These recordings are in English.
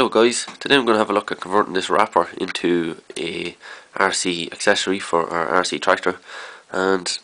Hello guys, today I'm going to have a look at converting this wrapper into a RC accessory for our RC tractor, and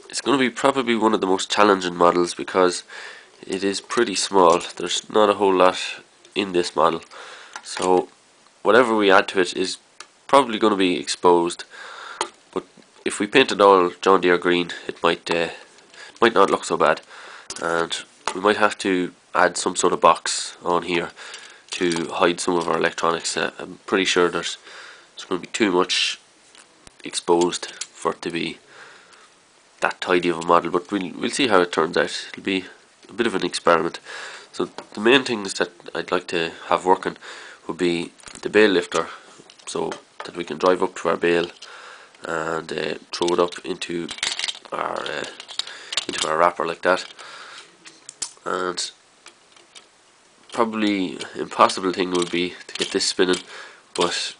it's going to be probably one of the most challenging models because it is pretty small. There's not a whole lot in this model, so whatever we add to it is probably going to be exposed, but if we paint it all John Deere green it might not look so bad, and we might have to add some sort of box on here to hide some of our electronics. I'm pretty sure there's going to be too much exposed for it to be that tidy of a model, but we'll see how it turns out. It'll be a bit of an experiment. So the main things that I'd like to have working would be the bale lifter, so that we can drive up to our bale and throw it up into our wrapper like that. And probably impossible thing would be to get this spinning, but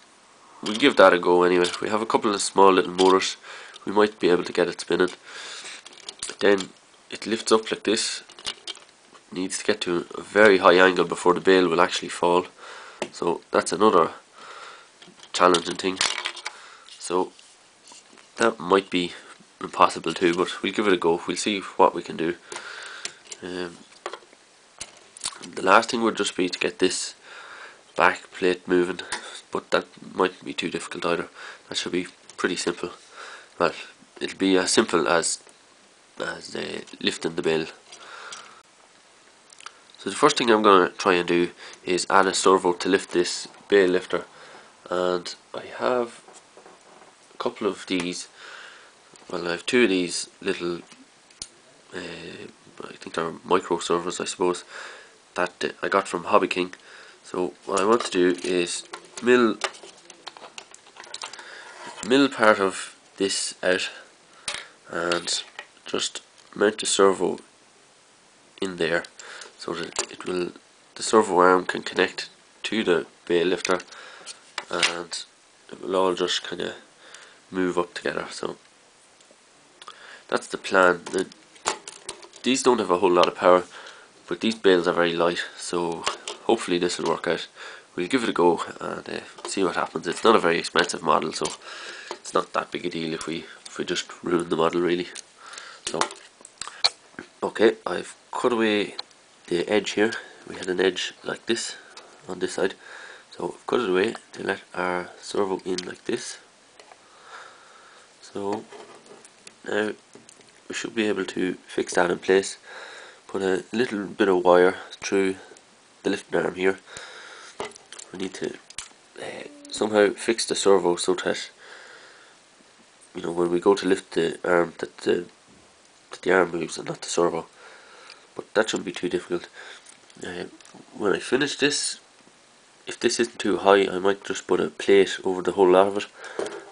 we'll give that a go anyway. We have a couple of small little motors, we might be able to get it spinning. Then it lifts up like this. It needs to get to a very high angle before the bale will actually fall, so that's another challenging thing. So that might be impossible too, but we'll give it a go. We'll see what we can do. The last thing would just be to get this back plate moving, but that mightn't be too difficult either. That should be pretty simple. Well, it'll be as simple as lifting the bale. So the first thing I'm going to try and do is add a servo to lift this bale lifter, and I have a couple of these. Well, I have two of these little I think they're micro servos, I suppose, that I got from Hobby King. So what I want to do is mill part of this out and just mount the servo in there, so that the servo arm can connect to the bale lifter and it will all just kind of move up together. So that's the plan. These don't have a whole lot of power, but these bales are very light, so hopefully this will work out. We'll give it a go and see what happens. It's not a very expensive model, so it's not that big a deal if we just ruin the model really. So okay, I've cut away the edge here. We had an edge like this on this side, so I've cut it away to let our servo in like this. So now we should be able to fix that in place. Put a little bit of wire through the lifting arm here. We need to somehow fix the servo so that, you know, when we go to lift the arm, that the arm moves and not the servo. But that shouldn't be too difficult. When I finish this, if this isn't too high, I might just put a plate over the whole lot of it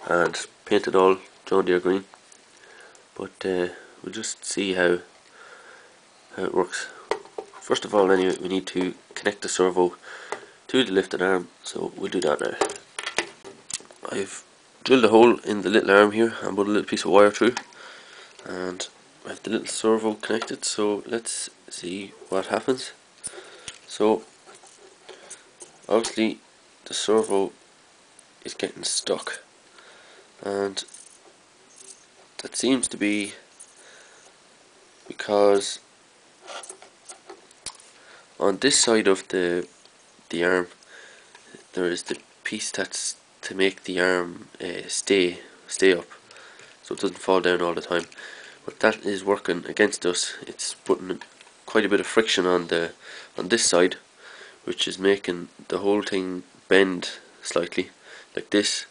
and paint it all John Deere green. But we'll just see how it works. First of all, anyway, we need to connect the servo to the lifted arm, so we'll do that now. I've drilled a hole in the little arm here and put a little piece of wire through, and I have the little servo connected, so let's see what happens. So obviously the servo is getting stuck, and that seems to be because on this side of the arm there is the piece that's to make the arm stay up, so it doesn't fall down all the time. But that is working against us. It's putting quite a bit of friction on this side, which is making the whole thing bend slightly like this,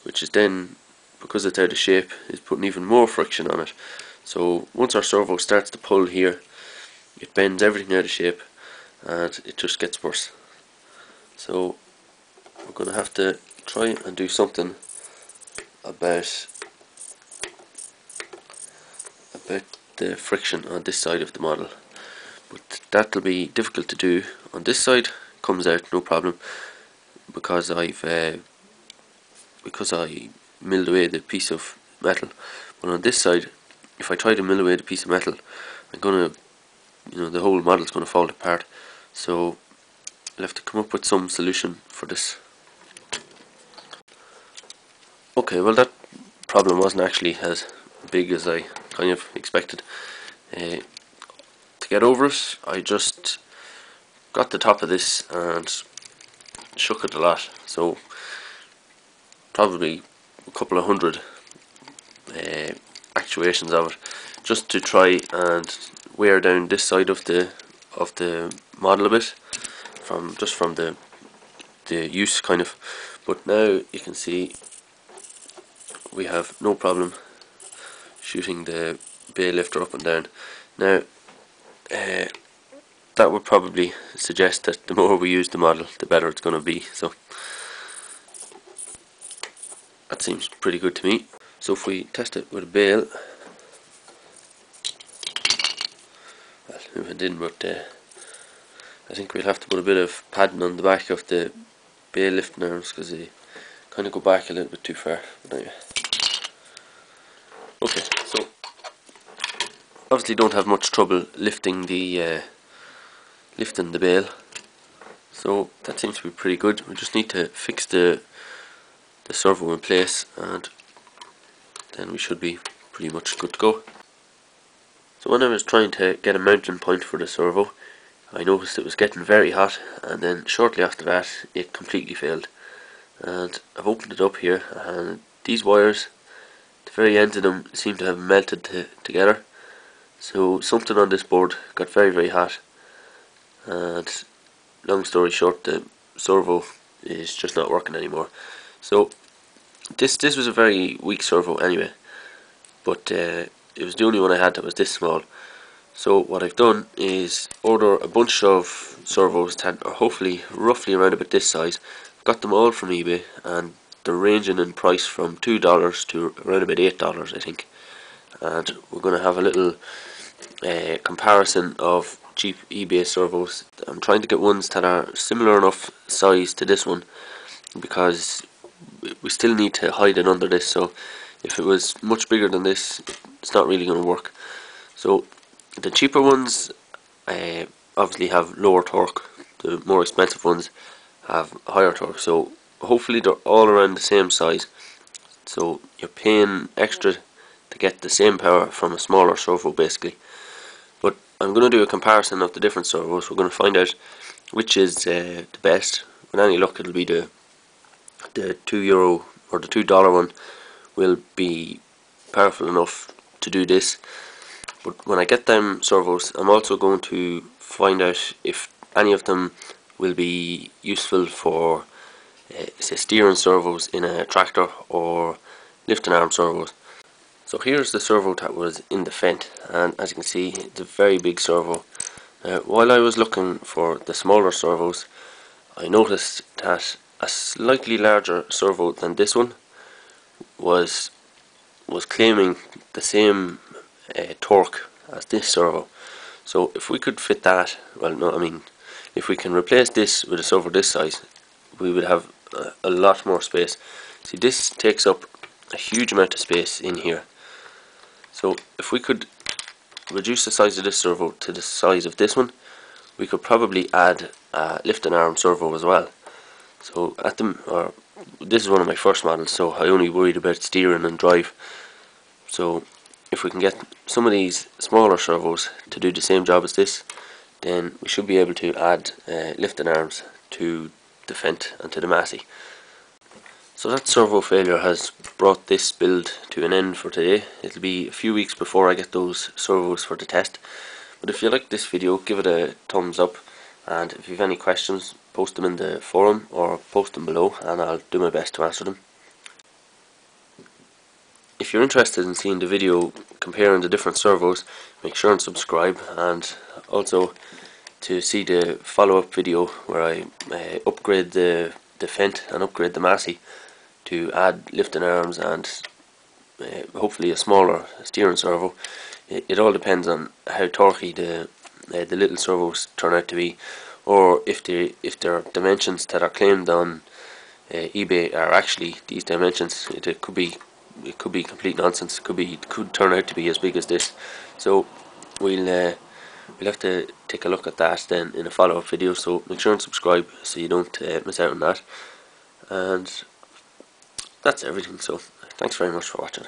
which is then, because it's out of shape, is putting even more friction on it. So once our servo starts to pull here, it bends everything out of shape and it just gets worse. So we're going to have to try and do something about the friction on this side of the model, but that'll be difficult to do. On this side comes out no problem because I milled away the piece of metal, but on this side, if I try to mill away the piece of metal, I'm gonna, the whole model's gonna fall apart. So we'll have to come up with some solution for this. Okay, well that problem wasn't actually as big as I kind of expected. To get over it, I just got the top of this and shook it a lot, so probably a couple of hundred actuations of it, just to try and wear down this side of the model a bit, from the use kind of. But now you can see we have no problem shooting the Bale lifter up and down. Now that would probably suggest that the more we use the model, the better it's going to be, so that seems pretty good to me. So if we test it with a Bale, well, if it didn't, but I think we'll have to put a bit of padding on the back of the Bale lifting arms because they kind of go back a little bit too far. But anyway. Okay, so obviously don't have much trouble lifting the Bale, so that seems to be pretty good. We just need to fix the servo in place, and then we should be pretty much good to go. So when I was trying to get a mounting point for the servo, I noticed it was getting very hot, and then shortly after that it completely failed. And I've opened it up here, and these wires, the very ends of them seem to have melted together. So something on this board got very hot, and long story short, the servo is just not working anymore. So this was a very weak servo anyway, but it was the only one I had that was this small. So what I've done is order a bunch of servos that are hopefully roughly around about this size. I've got them all from eBay, and they're ranging in price from $2 to around about $8, I think. And we're going to have a little comparison of cheap eBay servos. I'm trying to get ones that are similar enough size to this one, because we still need to hide it under this, so if it was much bigger than this, it's not really going to work. So the cheaper ones obviously have lower torque, the more expensive ones have higher torque, so hopefully they're all around the same size, so you're paying extra to get the same power from a smaller servo basically. But I'm going to do a comparison of the different servos. We're going to find out which is the best. With any luck, it'll be the €2 or the $2 one will be powerful enough to do this. But when I get them servos, I'm also going to find out if any of them will be useful for say steering servos in a tractor or lifting arm servos. So here's the servo that was in the Fendt, and as you can see, it's a very big servo. While I was looking for the smaller servos, I noticed that a slightly larger servo than this one was claiming the same torque as this servo. So if we could fit that, well, no, I mean, if we can replace this with a servo this size, we would have a lot more space. See, this takes up a huge amount of space in here. So if we could reduce the size of this servo to the size of this one, we could probably add a lifting arm servo as well. So this is one of my first models, so I only worried about steering and drive. So if we can get some of these smaller servos to do the same job as this, then we should be able to add lifting arms to the Fendt and to the Massey. So that servo failure has brought this build to an end for today. It'll be a few weeks before I get those servos for the test. But if you like this video, give it a thumbs up, and if you have any questions, post them in the forum or post them below and I'll do my best to answer them. If you're interested in seeing the video comparing the different servos, make sure and subscribe, and also to see the follow-up video where I upgrade the Fendt and upgrade the Massey to add lifting arms and hopefully a smaller steering servo. It all depends on how torquey the little servos turn out to be, or if their dimensions that are claimed on eBay are actually these dimensions. It could be complete nonsense. It could turn out to be as big as this. So we'll have to take a look at that then in a follow-up video, so make sure and subscribe so you don't miss out on that. And that's everything, so thanks very much for watching.